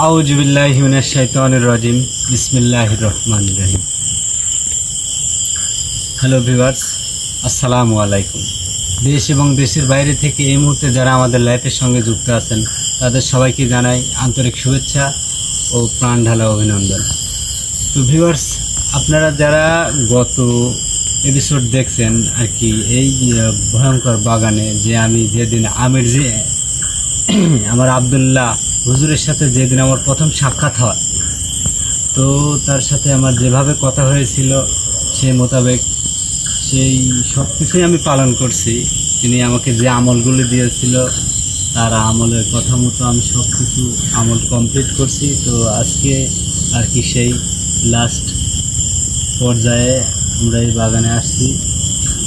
আউযুবিল্লাহি মিনাশ শাইতানির রাজিম বিসমিল্লাহির রহমানির রহিম। হ্যালো ভিউয়ার্স, আসসালামু আলাইকুম। দেশ এবং দেশের বাইরে থেকে এই মুহূর্তে যারা আমাদের লাইফের সঙ্গে যুক্ত আছেন তাদের সবাইকে জানাই আন্তরিক শুভেচ্ছা ও প্রাণ ঢালা অভিনন্দন। তো ভিউয়ার্স, আপনারা যারা গত এপিসোড দেখছেন আর কি, এই ভয়ঙ্কর বাগানে যে আমি যেদিন আমার আব্দুল্লাহ হুজুরের সাথে যেদিন আমার প্রথম সাক্ষাৎ হয়, তো তার সাথে আমার যেভাবে কথা হয়েছিল সেই মোতাবেক সেই সব কিছুই আমি পালন করছি। তিনি আমাকে যে আমলগুলি দিয়েছিল তার আমলের কথা মতো আমি সব কিছু আমল কমপ্লিট করছি। তো আজকে আর কি সেই লাস্ট পর্যায়ে আমরা এই বাগানে আসছি।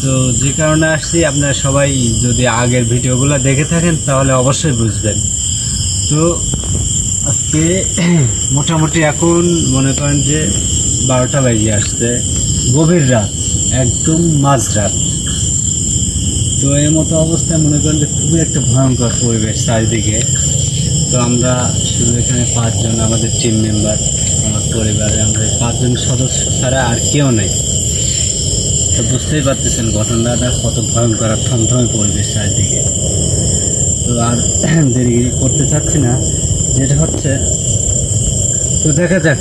তো যে কারণে আসছি আপনারা সবাই যদি আগের ভিডিওগুলো দেখে থাকেন তাহলে অবশ্যই বুঝবেন। তো আজকে মোটামুটি এখন মনে করেন যে 12টা বাজে আসছে, গভীর রাত, একদম মাঝরাত। তো এই মতো অবস্থায় মনে করেন যে খুবই একটা ভয়ঙ্কর পরিবেশ চারিদিকে। তো আমরা শুধু এখানে 5 জন আমাদের টিম মেম্বার, আমার পরিবারে আমরা 5 জন সদস্য ছাড়া আর কেউ নেই। তো বুঝতেই পারতেছেন ঘটনাটা কত ভয়ঙ্কর আর থমথমে পরিবেশ চারিদিকে। তো আর দেরি করতে চাচ্ছি না, যেটা হচ্ছে তো দেখা যাক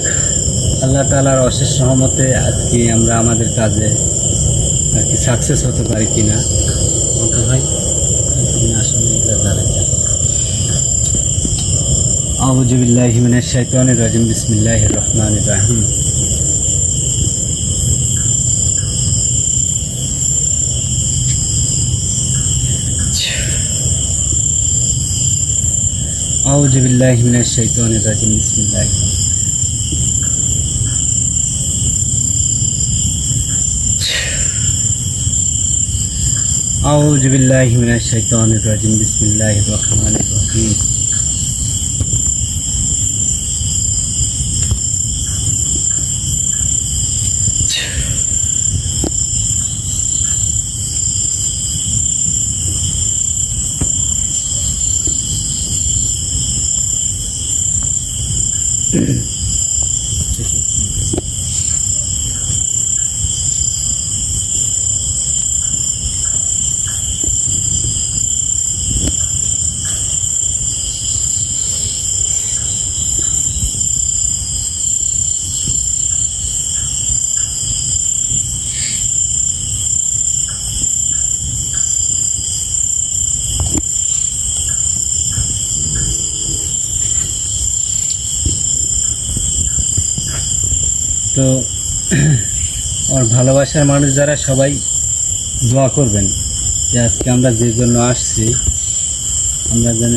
আল্লাহ তাআলার অশেষ রহমতে আজকে আমরা আমাদের কাজে আর কি সাকসেস হতে পারি কিনা। ওকে ভাই, তুমি আসলে এটা দাঁড়াই যাক। আউযু বিল্লাহি মিনাশ শাইতানির রাজিম বিসমিল্লাহির রহমানির রহিম। আউযু বিল্লাহি মিনাশ শাইতানির রাজিম বিসমিল্লাহির রহমানির রহিম। আউযু বিল্লাহি মিনাশ শাইতানির রাজিম বিসমিল্লাহির রহমানির রহিম। তো আর ভালোবাসার মানুষ যারা সবাই দোয়া করবেন যে আজকে আমরা যে জন্য আসছি আমরা যেন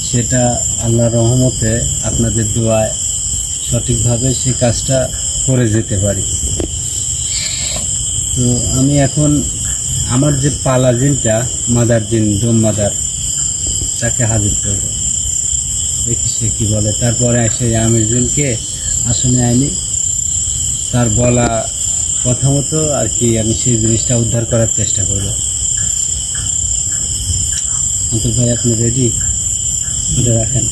সেটা আল্লাহর রহমতে আপনাদের দোয়ায় সঠিকভাবে সেই কাজটা করে যেতে পারি। তো আমি এখন আমার যে পালা জিনটা মাদার জিন, ডোম মাদার, তাকে হাজির করব, দেখি সে কী বলে। তারপরে সেই আমির জিনকে আসনে আইনি, তার বলা কথা মতো আর কি আমি সেই জিনিসটা উদ্ধার করার চেষ্টা করব। অন্তর ভাই, আপনি রেডি? এটা রাখেন।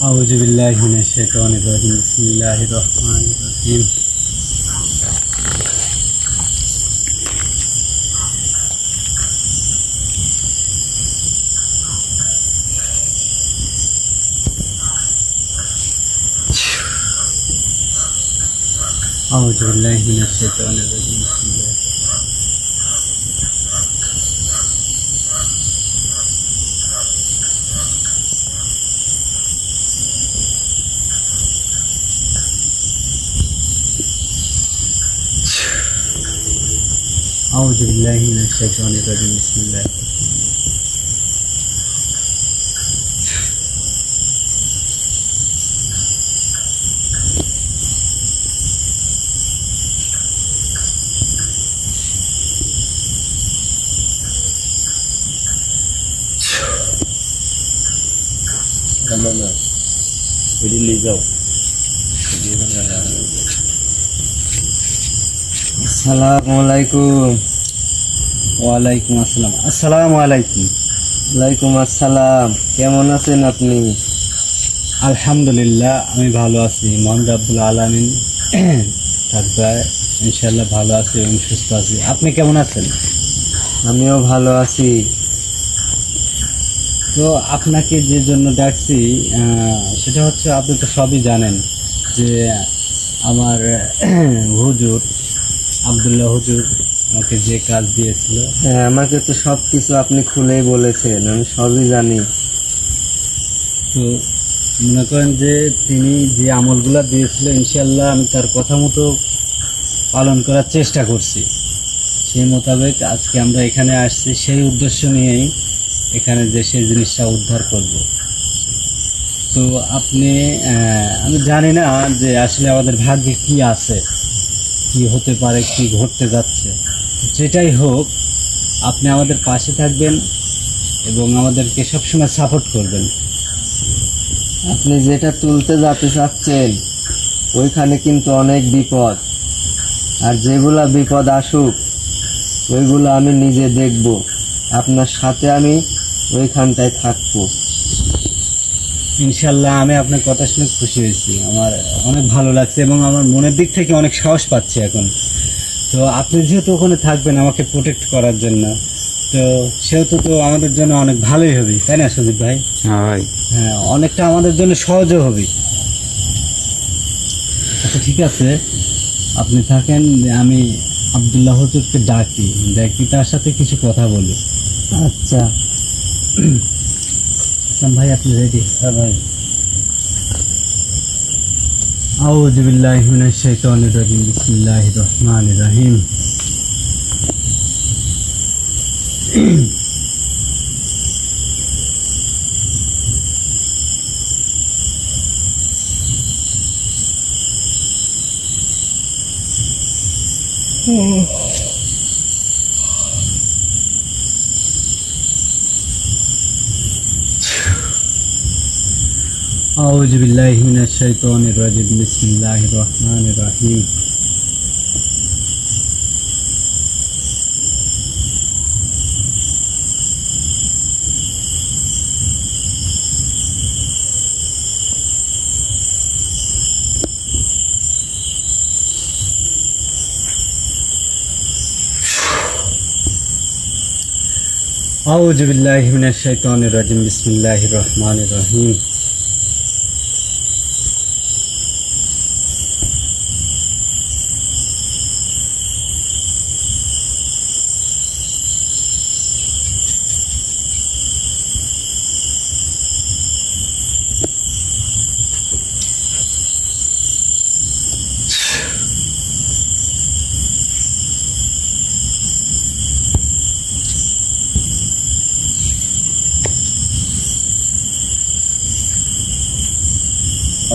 আউযু বিল্লাহি মিনাশ শাইতানির রাজিম বিসমিল্লাহির রহমানির রহিম। أعوذ بالله من الشيطان الرجيم بسم الله. أعوذ بالله من الشيطان الرجيم بسم الله. Gamana, Willie Lizzo. আসসালামু আলাইকুম। ওয়ালাইকুম আসসালাম। আসসালামু আলাইকুম। ওয়ালাইকুম আসসালাম। কেমন আছেন আপনি? আলহামদুলিল্লাহ, আমি ভালো আছি। মহান রাব্বুল আলামিন তারপর ইনশাআল্লাহ ভালো আছি এবং সুস্থ আছি। আপনি কেমন আছেন? আমিও ভালো আছি। তো আপনাকে যে জন্য ডাকছি সেটা হচ্ছে, আপনি তো সবই জানেন যে আমার হুজুর আব্দুল্লাহ হুজুর আমাকে যে কাজ দিয়েছিল। হ্যাঁ, আমাকে তো সব কিছু আপনি খুলেই বলেছেন, আমি সবই জানি। তো মনে করেন যে তিনি যে আমলগুলো দিয়েছিল, ইনশাআল্লাহ আমি তার কথা মতো পালন করার চেষ্টা করছি। সেই মোতাবেক আজকে আমরা এখানে আসছি সেই উদ্দেশ্য নিয়েই, এখানে যে সেই জিনিসটা উদ্ধার করব। তো আপনি আমি জানি না যে আসলে আমাদের ভাগ্যে কি আছে, কি হতে পারে, কি ঘটতে যাচ্ছে। যেটাই হোক, আপনি আমাদের পাশে থাকবেন এবং আমাদেরকে সবসময় সাপোর্ট করবেন। আপনি যেটা তুলতে যেতে চাচ্ছেন ওইখানে কিন্তু অনেক বিপদ, আর যেগুলা বিপদ আসুক ওইগুলো আমি নিজে দেখব। আপনার সাথে আমি ওইখানটায় থাকবো। ইনশাল্লাহ আমি আপনার কথা শুনে খুশি হয়েছি, আমার অনেক ভালো লাগছে এবং আমার মনের দিক থেকে অনেক সাহস পাচ্ছি এখন। তো আপনি যেহেতু ওখানে থাকবেন আমাকে প্রোটেক্ট করার জন্য, তো সেহেতু তো আমাদের জন্য অনেক ভালোই হবে, তাই না সজীব ভাই? হ্যাঁ, অনেকটা আমাদের জন্য সহজও হবে। আচ্ছা ঠিক আছে, আপনি থাকেন, আমি আব্দুল্লাহ হুজুরকে ডাকি তার সাথে কিছু কথা বলি। আচ্ছা ভাই, আপনি রেডি? হ্যাঁ ভাই। আউযু বিল্লাহি মিনাশ শাইতানির রাজিম। বিসমিল্লাহির রহমানির রহিম। আউযু বিল্লাহি মিনাশ শাইতানির রাজিম। বিসমিল্লাহির রহমানির রহিম। আউযু বিল্লাহি মিনাশ শাইতানির রাজিম। বিসমিল্লাহির রহমানির রহিম।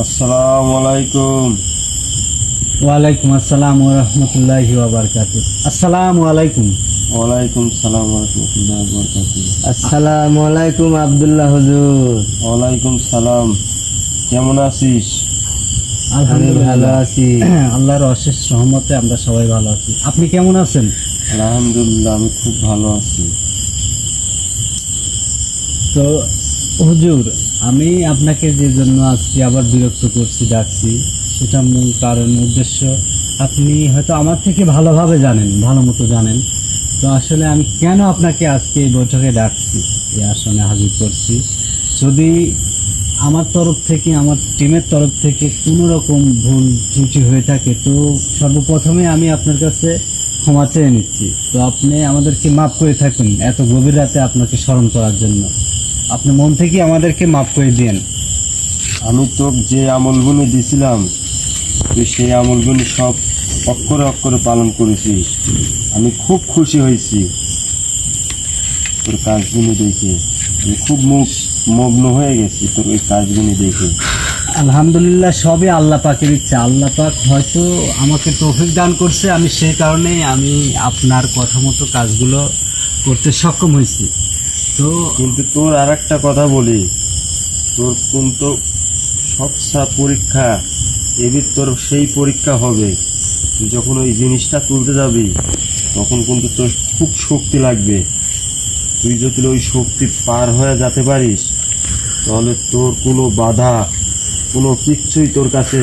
আসসালামু আলাইকুম। ওয়ালাইকুম আসসালাম ওয়া রাহমাতুল্লাহি ওয়া বারাকাতুহু। আসসালামু আলাইকুম। ওয়ালাইকুম সালাম ওয়া রাহমাতুল্লাহি ওয়া বারাকাতুহু। আসসালামু আলাইকুম আব্দুল্লাহ হুজুর। ওয়ালাইকুম সালাম। কেমন আছিস? আলহামদুলিল্লাহ ভালো আছি। আল্লাহর অশেষ রহমতে আমরা সবাই ভালো আছি। আপনি কেমন আছেন? আলহামদুলিল্লাহ, আমি খুব ভালো আছি। তো হুজুর, আমি আপনাকে যে জন্য আজকে আবার বিরক্ত করছি, ডাকছি, সেটা মূল কারণ উদ্দেশ্য আপনি হয়তো আমার থেকে ভালোভাবে জানেন, ভালো মতো জানেন। তো আসলে আমি কেন আপনাকে আজকে এই বৈঠকে ডাকছি, এই আসনে হাজির করছি, যদি আমার তরফ থেকে, আমার টিমের তরফ থেকে কোনো রকম ভুল ত্রুটি হয়ে থাকে, তো সর্বপ্রথমে আমি আপনার কাছে ক্ষমা চেয়ে নিচ্ছি। তো আপনি আমাদেরকে মাফ করে থাকুন, এত গভীর রাতে আপনাকে স্মরণ করার জন্য আপনি মন থেকে আমাদেরকে মাফ করে দিন। আমি তোকে যে আমলগুলো দিছিলাম তুই সেই আমলগুলো সব অক্ষরে অক্ষরে পালন করেছিস। আমি খুব খুশি হয়েছি তোর কাজগুলো দেখে। আমি খুব মগ্ন হয়ে গেছি তোর ওই কাজগুলো দেখে। আলহামদুলিল্লাহ, সবই আল্লাহ পাকের ইচ্ছা। আল্লাহ পাক হয়তো আমাকে তৌফিক দান করছে, আমি সেই কারণেই আমি আপনার কথা মতো কাজগুলো করতে সক্ষম হয়েছি। তো কিন্তু তোর আর একটা কথা বলি, তোর কিন্তু সবসা পরীক্ষা এবির তোর সেই পরীক্ষা হবে তুই যখন ওই জিনিসটা তুলতে যাবি তখন কিন্তু তোর খুব শক্তি লাগবে। তুই যদি ওই শক্তি পার হয়ে যেতে পারিস তাহলে তোর কোনো বাধা কোনো কিচ্ছুই তোর কাছে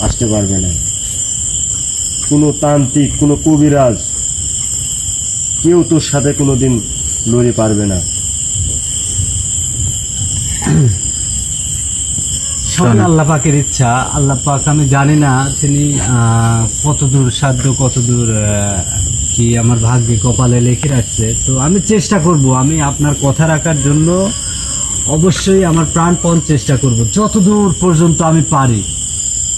আসতে পারবে না। কোনো তান্ত্রিক কোনো কবিরাজ কেউ তোর সাথে কোনোদিন লড়ে পারবে না। সবই আল্লাহ পাকের ইচ্ছা। আল্লাহ পাক আমি জানি না তিনি কতদূর সাধ্য কতদূর কি আমার ভাগ্যে কপালে লিখে রাখছে। তো আমি চেষ্টা করব, আমি আপনার কথা রাখার জন্য অবশ্যই আমার প্রাণপণ চেষ্টা করব, যতদূর পর্যন্ত আমি পারি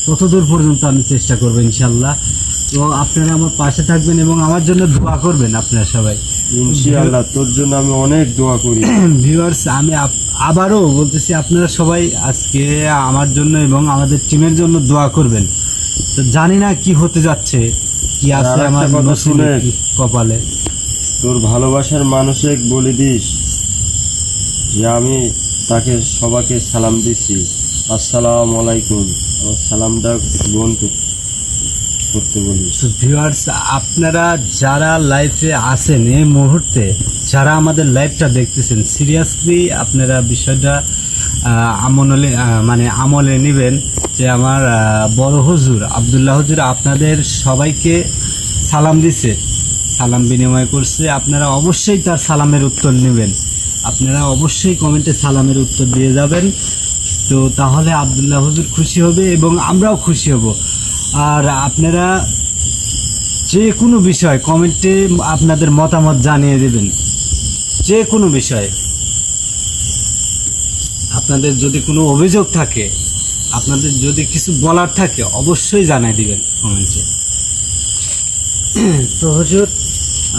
ততদূর পর্যন্ত আমি চেষ্টা করব ইনশাল্লাহ। তো আপনারা আমার পাশে থাকবেন এবং আমার জন্য দোয়া করবেন আপনারা সবাই ইনশাআল্লাহ। তোর জন্য আমি অনেক দোয়া করি। ভিউয়ার্স, আমি আবারও বলতেছি আপনারা সবাই আজকে আমার জন্য এবং আমাদের টিমের জন্য দোয়া করবেন। তো জানি না কি হতে যাচ্ছে, কি আছে আমার নসিবে কপালে। তোর ভালোবাসার মানুষে বলে দিস যে আমি তাকে সবাইকে সালাম দিচ্ছি, আসসালামু আলাইকুম। আমার সালামটা গ্রহণ করতে বলিস। তো ভিউয়ার্স, আপনারা যারা লাইফে আছেন এই মুহূর্তে, যারা আমাদের লাইভটা দেখতেছেন, সিরিয়াসলি আপনারা বিষয়টা আমলে নেবেন যে আমার বড় হুজুর আব্দুল্লাহ হুজুর আপনাদের সবাইকে সালাম দিছে, সালাম বিনিময় করছে। আপনারা অবশ্যই তার সালামের উত্তর নেবেন, আপনারা অবশ্যই কমেন্টে সালামের উত্তর দিয়ে যাবেন। তো তাহলে আব্দুল্লাহ হুজুর খুশি হবে এবং আমরাও খুশি হব। আর আপনারা যে কোনো বিষয় কমেন্টে আপনাদের মতামত জানিয়ে দেবেন, যে কোনো বিষয়ে। আপনাদের যদি কোনো অভিযোগ থাকে, আপনাদের যদি কিছু বলার থাকে, অবশ্যই জানিয়ে দিবেন কমেন্টে। তো হুজুর,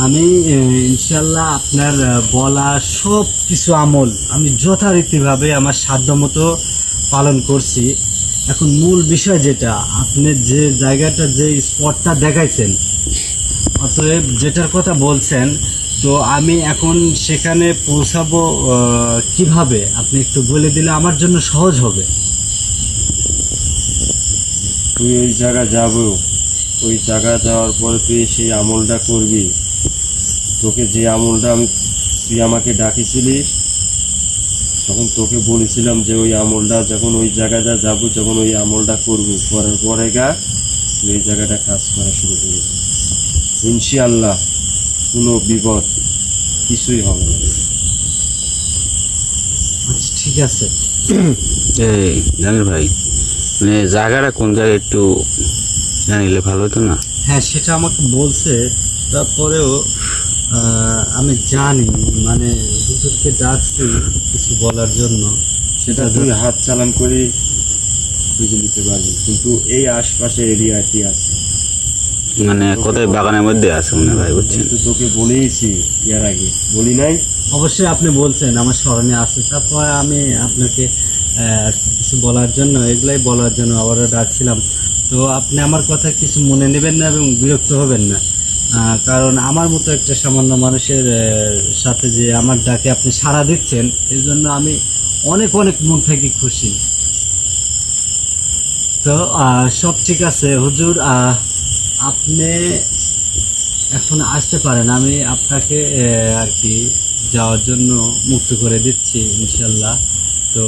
আমি ইনশাল্লাহ আপনার বলা সব কিছু আমল আমি যথারীতিভাবে আমার সাধ্যমতো পালন করছি। এখন মূল বিষয় যেটা, আপনি যে জায়গাটা যে স্পটটা দেখাইছেন, অতএব যেটার কথা বলছেন, তো আমি এখন সেখানে পৌঁছাবো কিভাবে আপনি একটু বলে দিলে আমার জন্য সহজ হবে। তুই ওই জায়গা যাব, ওই জায়গা যাওয়ার পরে তুই সেই আমলটা করবি। তোকে যে আমলটা তুই আমাকে ডাকিছিলিস, তখন তোকে বলেছিলাম যে ওই আমলটা যখন ওই জায়গাটা যাবো, যখন ওই আমলটা করবি, করার পরে ওই জায়গাটা কাজ করা শুরু করবি। ইনশাআল্লাহ কোনো বিপদ কিছুই হবে না। আচ্ছা, ঠিক আছে। এই জানিস ভাই, মানে জায়গাটা কোন জায়গায় একটু জানিলে ভালো হতো না? হ্যাঁ, সেটা আমাকে বলছে, তারপরেও আমি জানি, মানে হুজুরকে ডাকছি কিছু বলার জন্য। সেটা তুই হাত চালান করে খুঁজে নিতে পারবি, কিন্তু এই আশপাশে এরিয়াটি আছে, মানে কোথায় বাগানের মধ্যে আছে মনে ভাই, বুঝছেন? কিন্তু তোকে বলেইছি এর আগে, বলি নাই? অবশ্যই আপনি বলছেন, আমার স্মরণে আছে। তারপরে আমি আপনাকে কিছু বলার জন্য, এগুলাই বলার জন্য আবারও ডাকছিলাম। তো আপনি আমার কথা কিছু মনে নেবেন না এবং বিরক্ত হবেন না, কারণ আমার মতো একটা সামান্য মানুষের সাথে যে আমার ডাকে আপনি সাড়া দিচ্ছেন, এর জন্য আমি অনেক অনেক মন থেকে খুশি। তো সব ঠিক আছে হুজুর, আপনি এখন আসতে পারেন। আমি আপনাকে আর কি যাওয়ার জন্য মুক্ত করে দিচ্ছি ইনশাল্লাহ। তো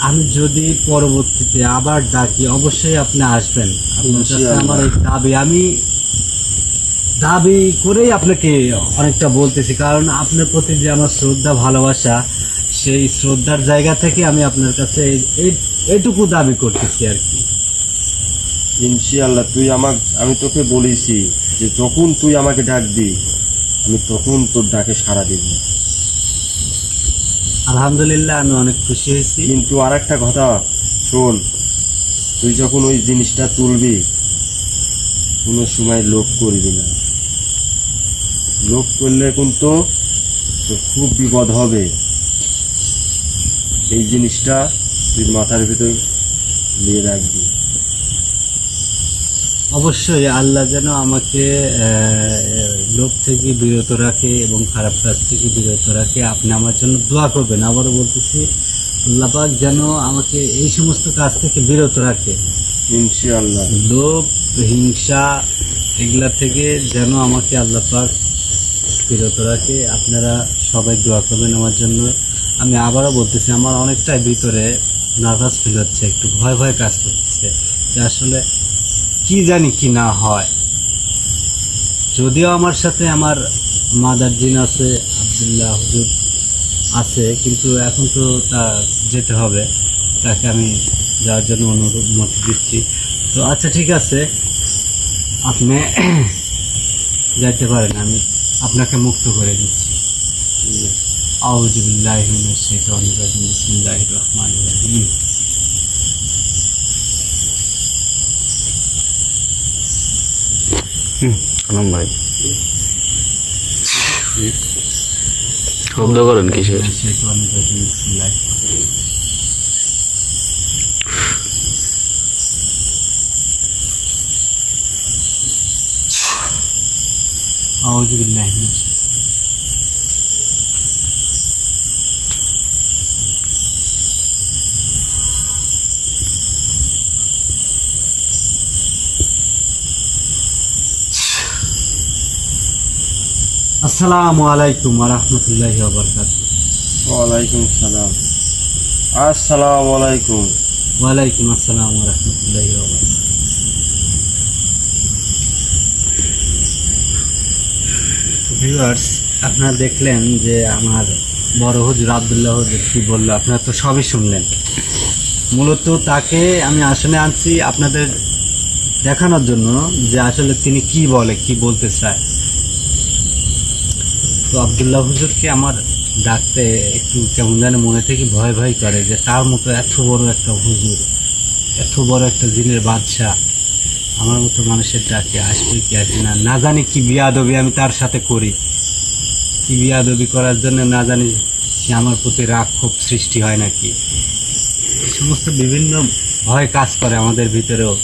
আমি যদি পরবর্তীতে আবার ডাকি, অবশ্যই আপনি আসবেন। আপনার কাছে আমার এই দাবি, আমি দাবি করেই আপনাকে অনেকটা বলতেছি, কারণ আপনার প্রতি যে আমার শ্রদ্ধা ভালোবাসা, সেই শ্রদ্ধার জায়গা থেকে আমি আপনার কাছে এইটুকু দাবি করতেছি আর কি। ইনশাআল্লাহ আমি তোকে বলেছি যে যখন তুই আমাকে ডাকবি, আমি তখন তোর ডাকে সাড়া দিব। আলহামদুলিল্লাহ, আমি অনেক খুশি হয়েছি। কিন্তু আর একটা কথা শোন, তুই যখন ওই জিনিসটা তুলবি, কোনো সময় লোভ করবি না। লোভ করলে কিন্তু তোর খুব বিপদ হবে। এই জিনিসটা তুই মাথার ভিতর নিয়ে রাখবি। অবশ্যই আল্লাহ যেন আমাকে লোভ থেকে বিরত রাখে এবং খারাপ কাজ থেকে বিরত রাখে। আপনি আমার জন্য দোয়া করবেন। আবারও বলতেছি, আল্লাহ পাক যেন আমাকে এই সমস্ত কাজ থেকে বিরত রাখে ইনশাআল্লাহ। লোভ, হিংসা এগুলা থেকে যেন আমাকে আল্লাহ পাক বিরত রাখে। আপনারা সবাই দোয়া করবেন আমার জন্য। আমি আবারও বলতেছি, আমার অনেকটাই ভিতরে নার্ভাস ফিল হচ্ছে, একটু ভয় ভয় কাজ করতেছে যে আসলে কি জানি কি না হয়। যদিও আমার সাথে আমার মাদার জিন আছে, আব্দুল্লাহ হুজুর আছে, কিন্তু এখন তো তা যেতে হবে, তাকে আমি যাওয়ার জন্য অনুমতি দিচ্ছি। তো আচ্ছা ঠিক আছে, আপনি যাইতে পারেন, আমি আপনাকে মুক্ত করে দিচ্ছি। আউযু বিল্লাহি মিনাশ শাইতানির রাজিম, বিসমিল্লাহির রহমানির রহিম। সালাম ভাই, শব্দ করেন কিসের? শাইতানির রাজিম, বিসমিল্লাহির আউযু বিল্লাহি মিনাশ আসসালামু আলাইকুম ওয়া রাহমাতুল্লাহি ওয়া বারাকাতুহু। ওয়ালাইকুম সালাম। আসসালামু আলাইকুম। ওয়ালাইকুম আসসালাম ওয়া রাহমাতুল্লাহি ওয়া বারাকাতুহু। ভিউয়ার্স, আপনারা দেখলেন যে আমার বড় হুজুর আব্দুল্লাহ হুজুর কি বললো, আপনারা তো সবই শুনলেন। মূলত তাকে আমি আসলে আনছি আপনাদের দেখানোর জন্য যে আসলে তিনি কি বলে, কি বলতে চায়। তো আব্দুল্লাহ হুজুরকে আমার ডাকতে একটু কেমন জানি মনে থেকে ভয় ভয় করে যে তার মতো এত বড় একটা হুজুর, এত বড় একটা জিনের বাদশা আমার মতো মানুষের ডাকে আসবে কি আসবে না, না জানি কি বিয়াদবি আমি তার সাথে করি, কি বিয়াদবি করার জন্য না জানি সে আমার প্রতি রাগ ক্ষোভ সৃষ্টি হয় নাকি। এই সমস্ত বিভিন্ন ভয় কাজ করে আমাদের ভিতরেও।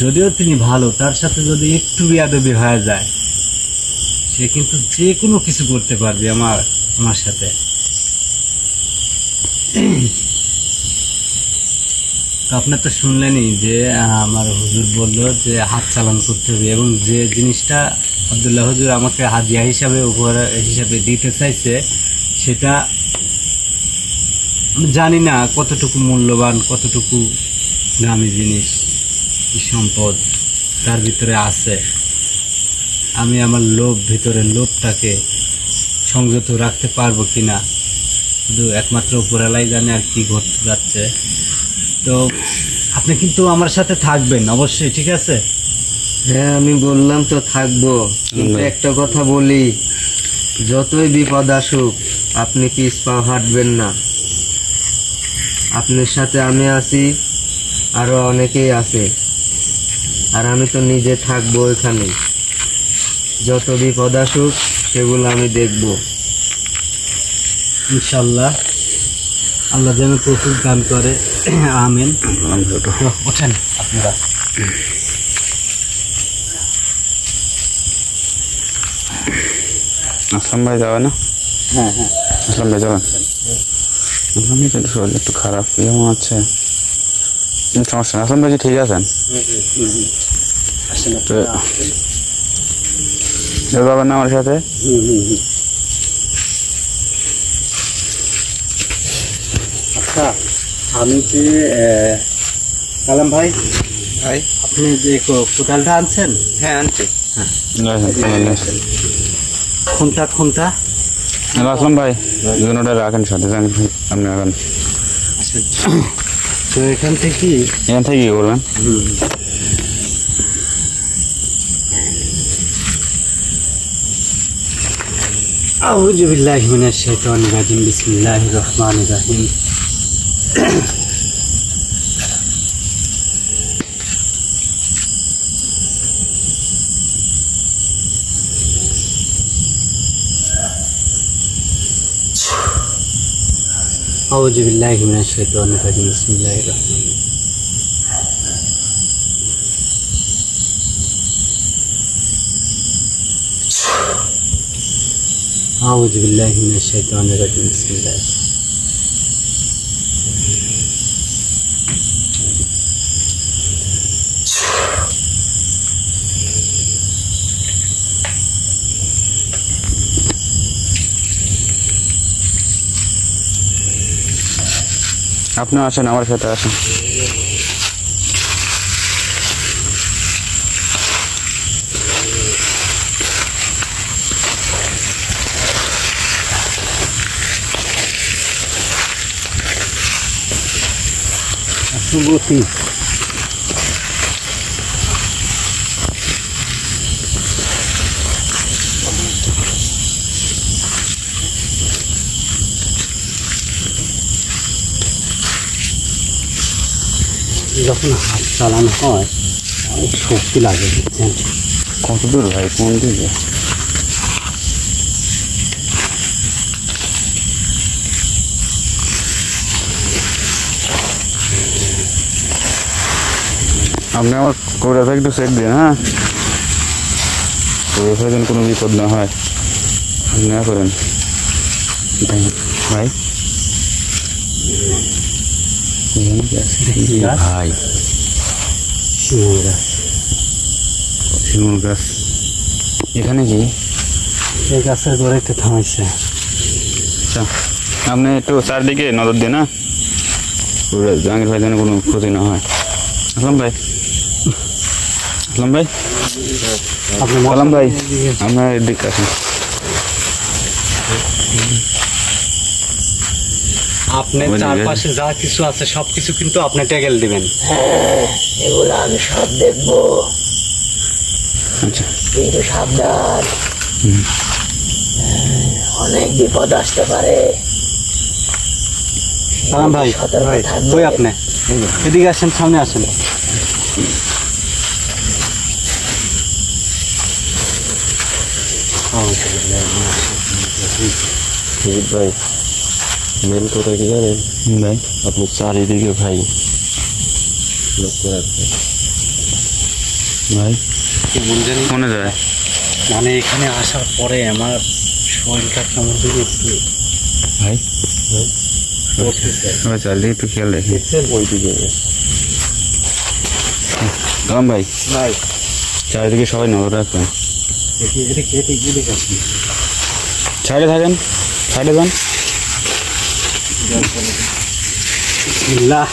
যদিও তিনি ভালো, তার সাথে যদি একটু বিয়াদবি হয়ে যায় সে কিন্তু যে কোনো কিছু করতে পারবে আমার সাথে। তো আপনার তো শুনলেনই যে আমার হুজুর বলল যে হাত চালান করতে হবে, এবং যে জিনিসটা আব্দুল্লাহ হুজুর আমাকে হাদিয়া হিসাবে, উপহার হিসাবে দিতে চাইছে, সেটা আমি জানি না কতটুকু মূল্যবান, কতটুকু দামি জিনিস, সম্পদ তার ভিতরে আছে। আমি আমার ভিতরে লোভটাকে সংযত রাখতে পারবো কিনা শুধু একমাত্র উপরালাই জানে আর কি ঘটতে যাচ্ছে। তো আপনি কিন্তু আমার সাথে থাকবেন অবশ্যই, ঠিক আছে? হ্যাঁ, আমি বললাম তো থাকবো, কিন্তু একটা কথা বলি, যতই বিপদ আসুক আপনি পিছ পা হাঁটবেন না। আপনার সাথে আমি আছি, আরো অনেকেই আছে, আর আমি তো নিজে থাকবো এখানে। যত বিপদ আসুক সেগুলো আমি দেখব ইনশাল্লাহ। আল্লাহ যেন তৌফিক দান করে, আমিন। ওঠেন আপনারা। আসলাম ভাই যাবে না? হ্যাঁ হ্যাঁ, আসলাম ভাই যাবেন? আসলাম ভাই তো শরীর একটু খারাপ কেমন আছে, সমস্যা না। আসলাম ভাই ঠিক আছেন? যাবেন না আমার সাথে? আচ্ছা, আমি যে সালাম ভাই, আপনি যে কোদালটা আনছেন? হ্যাঁ, আনছি। খুন্তা আসলাম ভাই দুটোটা রাখেন সাথে, আপনি রাখেন। তো এখান থেকে কি বলবেন? আউযু বিল্লাহি মিনাশ শাইতানির রাজিম, বিসমিল্লাহির রহমানির রহিম। আউযু বিল্লাহি মিনাশ শাইতানির রাজিম, বিসমিল্লাহির রহমানির রহিম। আউযু বিল্লাহি মিনাশ শাইতানির রাজিম, বিসমিল্লাহ। আপনিও আসেন, আমার সাথে আসেন। সুগতি যখন হাত চালানো হয় অনেক শক্তি লাগে, বুঝছেন? কত দূর ভাই, কোন দিকে? আপনি আমার কবিরাটা একটু চেক দিন, হ্যাঁ? কবিরাটা যেন কোনো বিপদ না হয়, না করেন ভাই। ভাই শিমুল গাছ এখানে কি? এই গাছের গোড়া একটু থামাইছে। আচ্ছা, আপনি একটু চারদিকে নজর দিন, না জাহাঙ্গীর ভাই যেন কোনো ক্ষতি না হয়। আসলাম ভাই, আসলাম ভাই, আপনি সালাম ভাই, আপনার এদিকে আসেন। আপনি চারপাশে যা কিছু আছে সবকিছু কিন্তু আপনি ট্যাগেল দিবেন। এগুলো আমি সব দেখবো, আচ্ছা, কিন্তু সাবধান, অনেক বিপদ আসতে পারে। সালাম ভাই, সতর্ক থাকবে। কই আপনি? এদিকে আসেন, সামনে আসেন। ভাই মেন কথা কি জানেন ভাই? আপনি চারিদিকে ভাই লক্ষ্য রাখবেন ভাই বুঝলেন? মনে যায় মানে এখানে আসার পরে আমার শরীরটা কেমন দিকে একটু ভাই, পড়তেছে। ভাই চারদিকে একটু খেয়াল রেখে। দেখছেন ওইদিকে সালাম ভাই, ভাই চারিদিকে সবাই নজর রাখবেন। এদিকে আসুন। সাইডে থাকেন, সাইডে যান। বিসমিল্লাহ।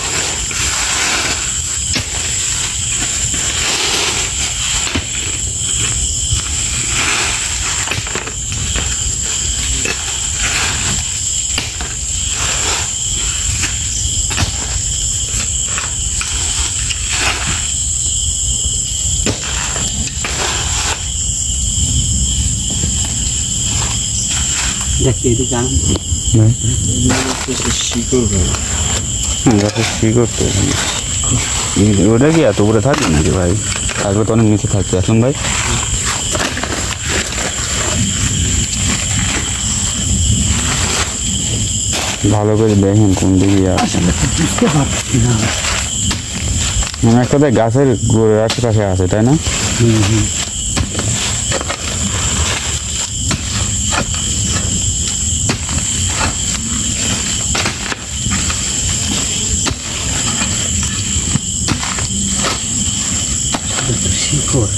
দেখি এদিকে আনুন। শিকড় ভাই গাছের শিকড় তো ওটা কি এত উপরে থাকবে নাকি ভাই? থাকলে তো অনেক নিচে থাকবে। আসুন ভাই, ভালো করে দেখেন কোন দিকে আছে। বুঝতে পারছি না। মানে একটা তো গাছের গোড়ার আশেপাশে আছে, তাই না? শিকড়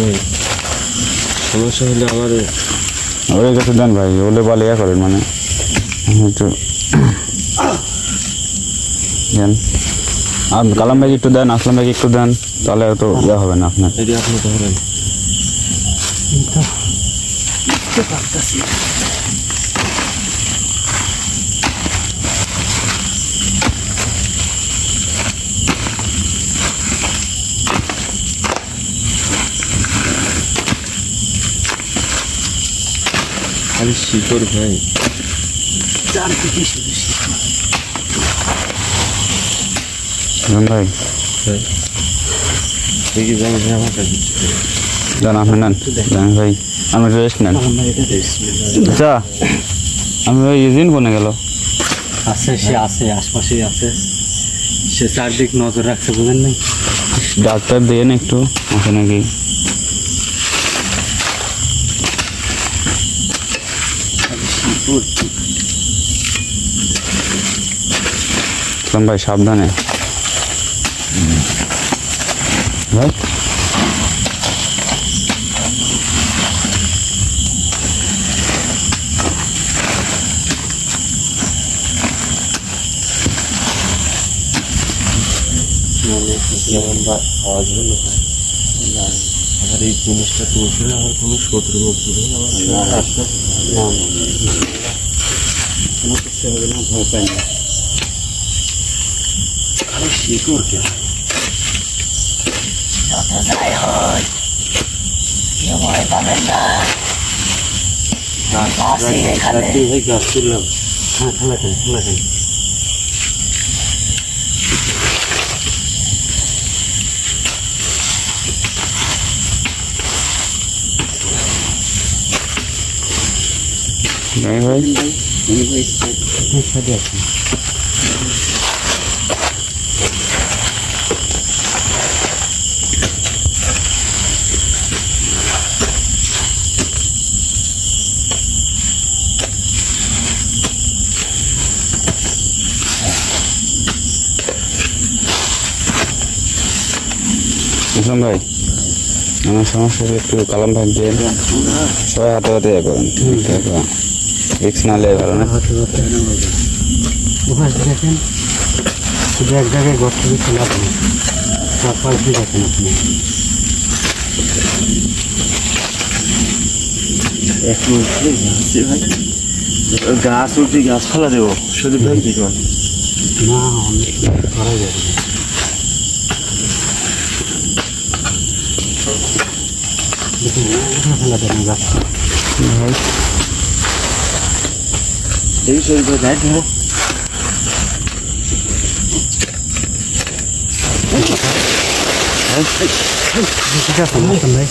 ভাই সমস্যা হলে আমাদের ওই কাছে দেন ভাই, ওলে বলে ইয়া করেন মানে একটু দেন। আর কালাম ভাই একটু দেন, আসলাম ভাই একটু দেন, তাহলে তো ইয়া হবে না আপনার। যদি আপনি ধরেন বুঝতে পারতেছি। খালি শিকড় ভাই চারদিকে শুধু শিকড়। ভাই দেখি জানি যে আমার কাছে দেন, আপনি নেন। দেন ভাই, আমি রেস্ট নেন। আচ্ছা, আমি ওই দিন কোনে গেল? আছে, সে আছে, আশপাশেই আছে। সে চারদিক নজর রাখছে, বুঝেন নাই? ডাক্তার দেন একটু, আছে নাকি? আসলাম ভাই সাবধানে ভাই। কেমন বা আওয়াজ হলো আমার এই জিনিসটা তুলছে আমার কোনো শত্রু বস্তু নেই আমার কোনো কিছু হবে না, ভয় পাই না। শিকড় কেন যত যাই হয় কেউ ভয় পাবেন না। আছি এখানে। ভাই গাছ তুললাম। হ্যাঁ, খেলা খেল, খেলা খেল। ভাই ভাই সাথে আছি। আসলাম ভাই আমার সমস্যা একটু কালাম ভাগ দিয়ে সবাই হাতে হাতে ইয়ে করেন, রিক্স না লেগে ভালো না। ওখানে দেখেন শুধু এক জায়গায় ঘর থেকে খোলা পানি, 4-5 দিন আছেন আপনি। এক মিনিট ভাই গাছ উঠে গাছ ফেলা দেবো শুধু ভাই কি কর না, অনেক করা যাবে না। দেখুন ওখানে ফেলা দেবেন গাছ। ভাই দেখি শরীর ভাই যাই ধরো ঠিক আছে ভাই,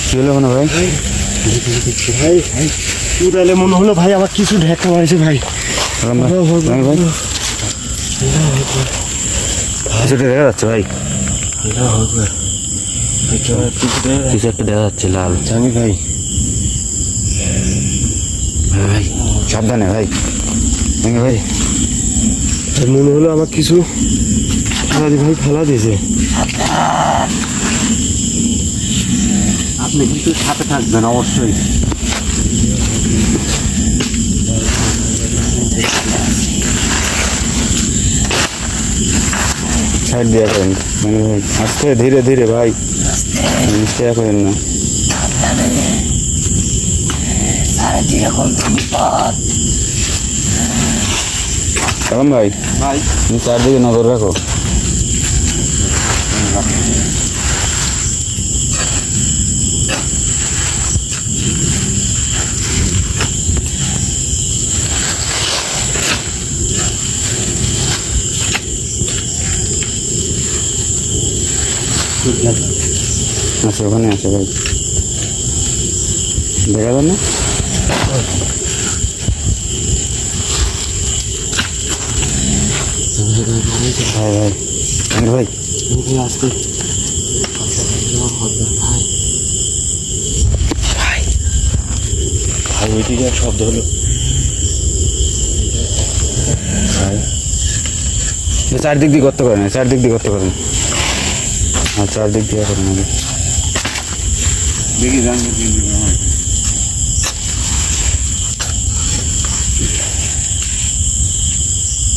কি হলো কোনো ভাই? ভাই ভাই উড়ালে মনে হলো ভাই আমার কিছু ঢেকা মারছে ভাই। কালাম ভাই ভাই কিছুটা দেখা যাচ্ছে ভাই, কিছু একটা দেখা যাচ্ছে লাল। জানি ভাই ভাই সাবধানে ভাই ভাই মনে হলো আমার কিছু ভাই ফেলা দিয়েছে। আপনি কিন্তু সাথে থাকবেন অবশ্যই। সাইড দিয়ে করেন ভাই, আস্তে ধীরে ধীরে ভাই, চেষ্টা করেন না। চারিদিকে কোন বিপদ। কালাম ভাই ভাই তুমি চারদিকে নজর রাখো। আচ্ছা ওখানে আছে ভাই, দেখা যান না? ভাই ভাই ভাই আসতে ভাই ওইদিকে এক শব্দ হলো ভাই চারদিক দিয়ে করতে পারেন, চারদিক দিয়ে করতে পারেন, আর চারদিক দিয়ে করেন আগে। দেখি যান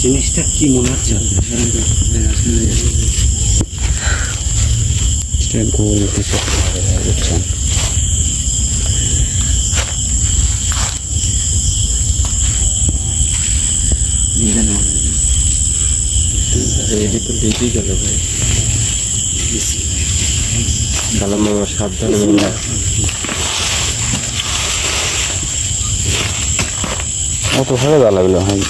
জিনিসটা কি মনে হচ্ছে গোল কিছু বুঝছেন? এদিকে তো লেগেই গেল ভাই। কালাম মামা সাবধানে মামা। অত ভালো ভালো লাগলো ভাই।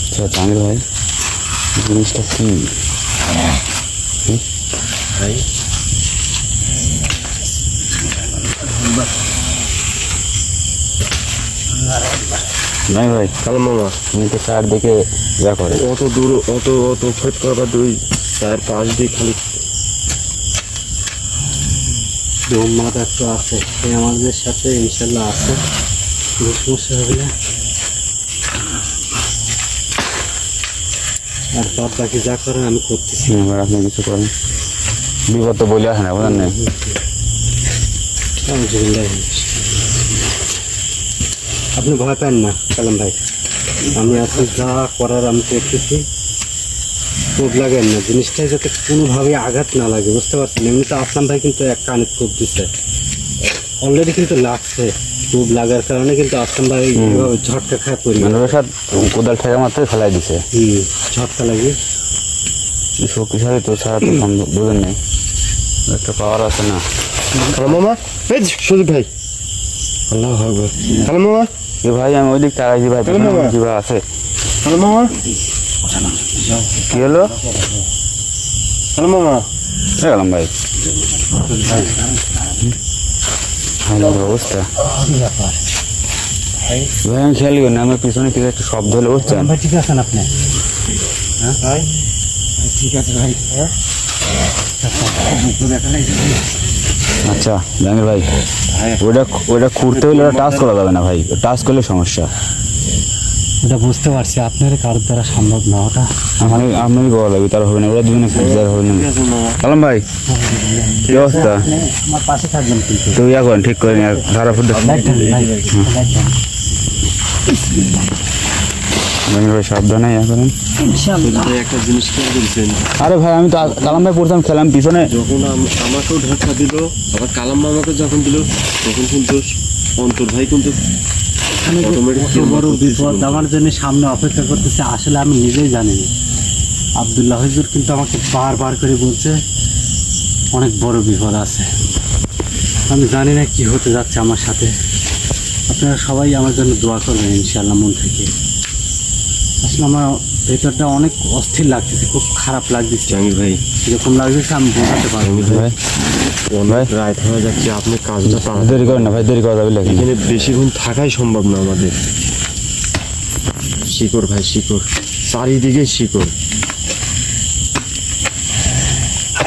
আচ্ছা জাহাঙ্গীর ভাই জিনিসটা কি ভাই নাই ভাই? কালাম মামা তুমি তো চারদিকে যা করে অত দূর অত অত ফেট করবার 2-4-5 দিক খালি মাথা একটু আছে, সে আমাদের সাথে ইনশাল্লাহ আছে, কোনো সমস্যা হবে না। আর বাদ বাকি যা করেন আমি করতেছি। এবার আপনি কিছু করেন, বিপদ তো বলে আসে না, বুঝলেন না? আপনি ভয় পান না কালাম ভাই, আমি আজকে যা করার আমি করতেছি। কোপ লাগেন না, জিনিসটাই যাতে কোনোভাবে আঘাত না লাগে, বুঝতে পারছেন? এমনি তো আসলাম ভাই কিন্তু এক কানে কোপ দিচ্ছে, অলরেডি কিন্তু লাগছে। কোপ লাগার কারণে কিন্তু আসলাম ভাই এইভাবে ঝটকা খায় পড়ি, মানুষের সাথে কোদাল ঠেকা মাত্রই ফেলাই দিছে। ঝটকা লাগে। শক্তিশালী তো ছাড়া তো সম্ভব, বুঝলেন নাই? একটা পাওয়ার আছে না। কালাম মামা, এই সুদীপ ভাই, আল্লাহ আকবার। কালাম মামা, এ ভাই আমি ওই দিক তাকাইছি ভাই, কিবা আছে। কালাম মামা, কি হলো? কালাম মামা, গেলাম ভাই, অবস্থা ভাই আমি খেয়াল করি না, আমার পিছনে কিছু একটা শব্দ হলে, বুঝছেন? ভাই ঠিক আছেন আপনি? হ্যাঁ ভাই ঠিক আছে ভাই। আচ্ছা জাহাঙ্গীর ভাই, ওইটা খুঁড়তে হলে ওটা টাচ করা যাবে না ভাই, টাচ করলে সমস্যা। ওটা বুঝতে পারছি, আপনার কারোর দ্বারা সম্ভব না ওটা। আপনারই গলা লাগবে, তার হবে না, ওরা দুজনে খুঁজতে হবে না। কালাম ভাই কি অবস্থা? আমার পাশে থাকবেন কিন্তু। তো ইয়া করেন, ঠিক করেন, আর ধারা ফুটে জাহাঙ্গীর ভাই সাবধানে ইয়া করেন। একটা জিনিস খেয়াল করছেন, আরে ভাই আমি তো কালাম ভাই পড়তাম, খেলাম পিছনে, যখন আমাকেও ধাক্কা দিল, আবার কালাম মামাকে যখন দিল, তখন কিন্তু অন্তর ভাই কিন্তু বড় বিপদ আমার জন্য সামনে অপেক্ষা করতেছে, আসলে আমি নিজেই জানি না। আব্দুল্লাহ হুজুর কিন্তু আমাকে বারবার করে বলছে অনেক বড় বিপদ আছে, আমি জানি না কি হতে যাচ্ছে আমার সাথে। আপনারা সবাই আমার জন্য দোয়া করবেন ইনশাআল্লাহ, মন থেকে। আসলে আমার ভেতরটা অনেক অস্থির লাগতেছে, খুব খারাপ লাগতেছে। জাহাঙ্গীর ভাই, এরকম লাগতেছে আমি বোঝাতে পারবো না। ভাই অনেক রাত হয়ে যাচ্ছে, আপনি কাজটা তাড়াতাড়ি দেরি করেন না ভাই, দেরি করা যাবে না। এখানে বেশিক্ষণ থাকাই সম্ভব না আমাদের। শিকড় ভাই, শিকড়, চারিদিকে শিকড়।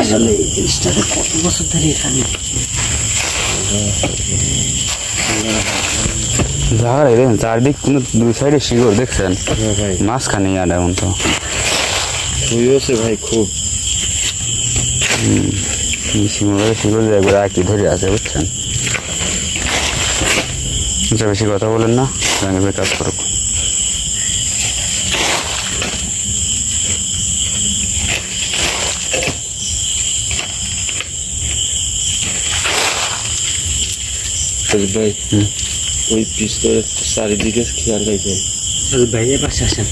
আসলে এই জিনিসটাকে কত বছর ধরে এখানে জায়গা দেখেন, চারদিক কিন্তু দুই সাইডে শিকড় দেখছেন, হ্যাঁ ভাই, মাঝখানে ইয়ার এমন তো হয়েছে ভাই খুব। শিকড় একবার একটি ধরে আছে, বুঝছেন? আচ্ছা বেশি কথা বলেন না, জাহাঙ্গীর ভাই কাজ করুক। ভাই ওই পিস্তলের চারিদিকে খেয়াল রাখবেন। ভাই এ পাশে আসেন।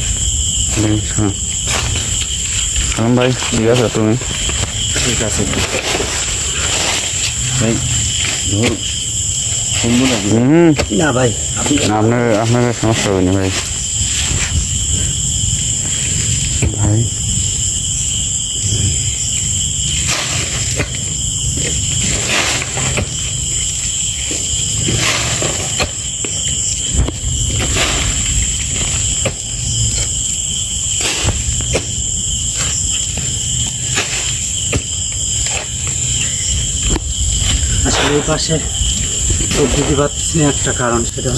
কালাম ভাই ঠিক আছে, তুমি ঠিক আছে ভাই, ধর শুনবো না না ভাই, আপনি আপনার সমস্যা হবে না ভাই। ভাই আসলে এই পাশে চোখ দিতে পারতেছি না, একটা কারণ, সেটা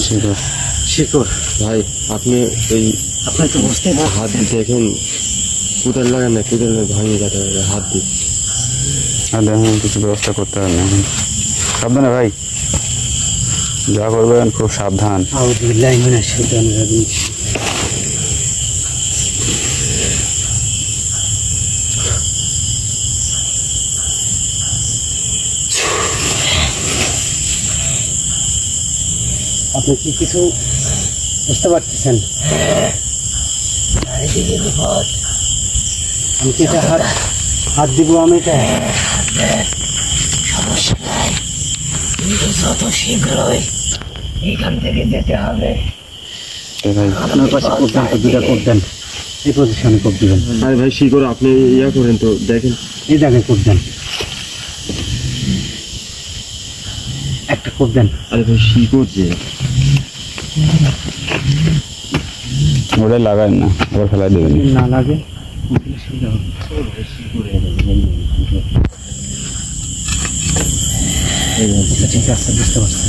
শিকড়। ভাই আপনি ওই আপনি তো বুঝতে না, হাত দিয়ে দেখেন, কোদাল লাগান না, কোদাল ভাঙিয়ে যাতে হাত দিয়ে। আর দেখুন কিছু ব্যবস্থা করতে হবে না, সাবধানে ভাই, যা করবেন খুব সাবধান। আউযুবিল্লাহি মিনাশ শাইতানির রাজিম। আপনি কি কিছু বুঝতে পারতেছেন? আমি কি এটা হাত দিব? আমি এটা সমস্যা নাই, কিন্তু যত শীঘ্রই এখান থেকে যেতে হবে। ভাই আপনার পাশে কোপ দেন তো, দুটা কোপ দেন, এই পজিশনে কোপ দিবেন। আরে ভাই শিকড় আপনি ইয়া করেন তো, দেখেন এই জায়গায় কোপ দেন, একটা কোপ দেন। আরে ভাই শিকড় যে ওটাই লাগায় না, আবার ফেলাই দেবেন না লাগে। ঠিক আছে, বুঝতে পারছি।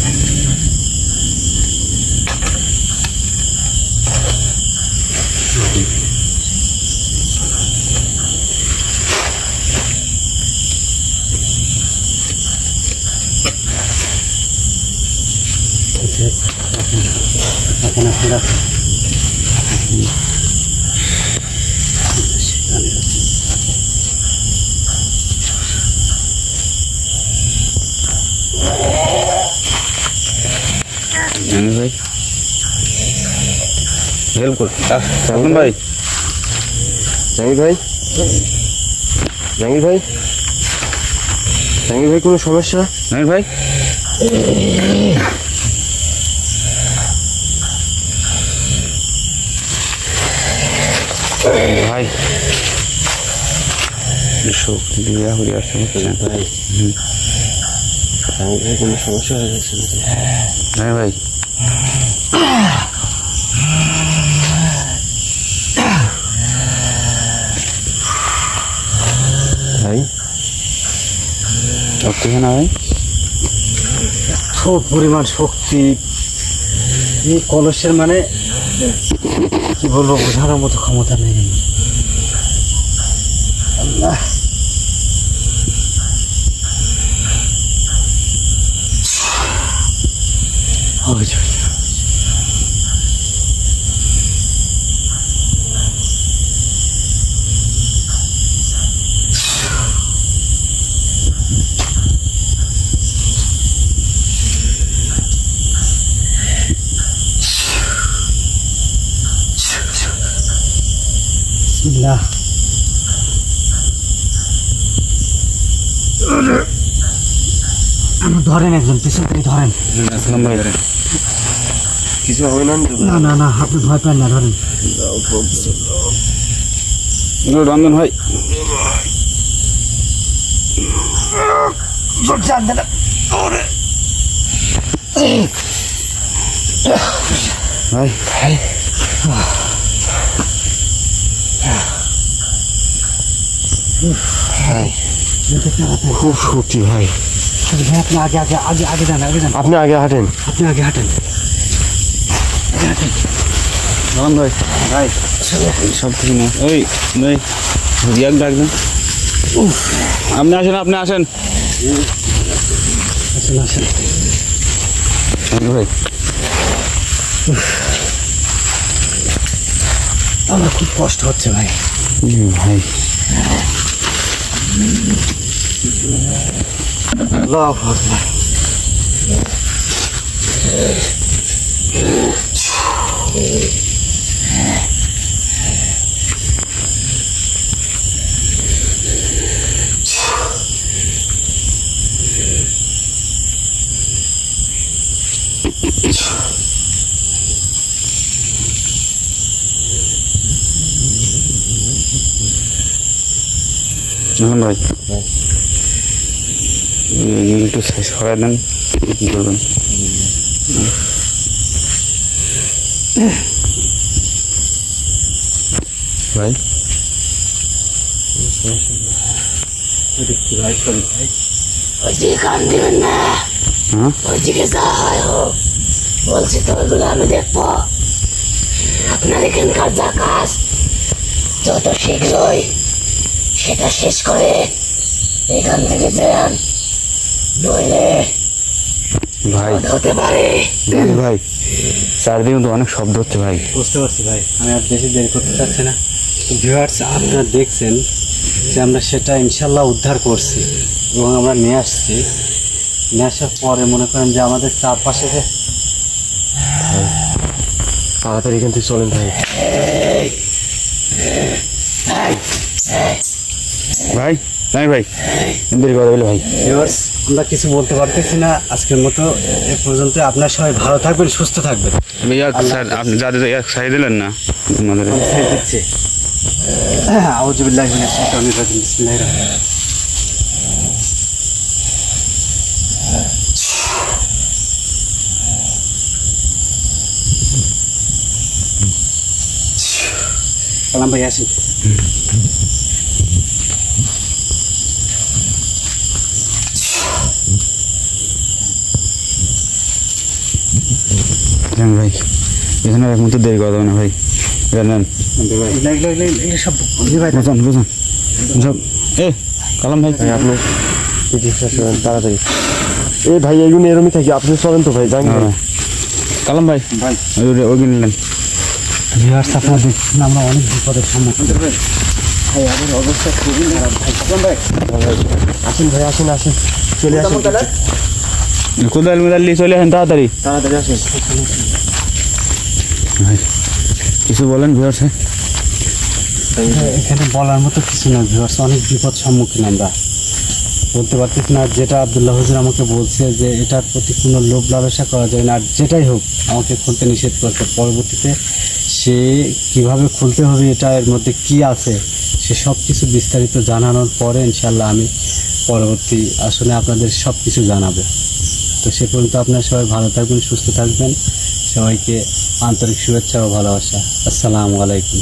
এখন আপনি রাখুন। ভাই হেল্প কর থাকুন ভাই। জাহাঙ্গীর ভাই, জাহাঙ্গীর ভাই, জাহাঙ্গীর ভাই কোনো সমস্যা? জাহাঙ্গীর ভাই ভাই শক্তি দিয়ে ঘুরে আসতে হচ্ছে ভাই, জাহাঙ্গীর ভাই কোনো সমস্যা হয়ে গেছে নাকি? জাহাঙ্গীর ভাই ভাই শক্তি না ভাই খুব পরিমাণ শক্তি এই কলসের, মানে কি বলবো, বোঝানোর মতো ক্ষমতা নেই। আল্লাহ, বিসমিল্লাহ। ধরেন, একজন পিছন থেকে ধরেন। আসসালাম ভাই কিছু হবে না? না না না, আপনি ভয় পান না, ধরেন। রঞ্জন ভাই ভাই খুব শক্তি ভাই। ভাই আপনি আগে আগে আগে আগে যান, আগে যান, আপনি আগে হাঁটেন। আপনি আগে হাঁটেন। রঞ্জন ভাই ভাই সব কিছু না ওই ভাই রিয়াক ডাকবেন। আপনি আসেন, আপনি আসেন আসেন আসেন। ভাই আমার খুব কষ্ট হচ্ছে ভাই। ভাই আল্লাহু আকবার। ভাই একটু শেষ করাই দেন, কি করবেন? ভাই ওইদিকে কান দিবেন না, হ্যাঁ ওইদিকে যা হয় হোক, বলছি তো ওইগুলো আমি দেখবো। আপনার এখানকার যা কাজ যত শীঘ্রই সেটা শেষ করে এখান থেকে যান, নইলে ভাই বিপদ হতে পারে। ভাই চারদিকে তো অনেক শব্দ হচ্ছে ভাই। বুঝতে পারছি ভাই, আমি আর বেশি দেরি করতে চাচ্ছি না। ভিউয়ার্স, আপনারা দেখছেন যে আমরা সেটা ইনশাল্লাহ উদ্ধার করছি এবং আমরা নিয়ে আসছি। নিয়ে আসার পরে মনে করেন যে আমাদের চারপাশে যে তাড়াতাড়ি এখান থেকে চলেন ভাই। ভাই নাই ভাই দেরি করে দিলে ভাই। ভিউয়ার্স, আমরা কিছু বলতে পারতেছি না। আজকের মতো এ পর্যন্ত। আপনার সবাই ভালো থাকবেন, সুস্থ থাকবেন। স্যার আপনি যাদের সাই দিলেন না আমাদের আমি ছেড়ে দিচ্ছি। আউযু বিল্লাহি মিনাশ শাইতানির রাজিম। বিসমিল্লাহির রহমানির রহিম। সালাম ভাই, আসেন। ভাই এখানে এক মতো দেরি করা না ভাই। জানেন সব বুঝান বুঝান সব। এ কালাম ভাই ভাই আপনি চিকিৎসা করেন তাড়াতাড়ি। এই ভাই এইগুলো এরমই থাকি, আপনি চলেন তো ভাই। জাহাঙ্গীর ভাই কালাম ভাই ভাই ওই কিনলেন ভিউয়ার্স আপনারা দেখছেন আমরা অনেক বিপদের সম্মুখীন। ভাই আমার অবস্থা খুবই খারাপ ভাই। আসেন ভাই, আসেন আসেন, চলে আসেন কোদাল মোদাল নিয়ে চলে আসেন তাড়াতাড়ি। তাড়াতাড়ি আসেন। ভাই কিছু বলেন ভিউয়ার্স? এখানে বলার মতো কিছু না ভিউয়ার্স, অনেক বিপদ সম্মুখীন আমরা, বলতে পারতেছি না। যেটা আব্দুল্লাহ হুজুর আমাকে বলছে যে এটার প্রতি কোনো লোভ লালসা করা যায় না, আর যেটাই হোক আমাকে খুলতে নিষেধ করছে। পরবর্তীতে সে কিভাবে খুলতে হবে, এটা এর মধ্যে কি আছে, সে সব কিছু বিস্তারিত জানানোর পরে ইনশাল্লাহ আমি পরবর্তী আসলে আপনাদের সব কিছু জানাবো। তো সে পর্যন্ত আপনারা সবাই ভালো থাকবেন, সুস্থ থাকবেন। সবাইকে আন্তরিক শুভেচ্ছা ও ভালোবাসা। আসসালামু আলাইকুম।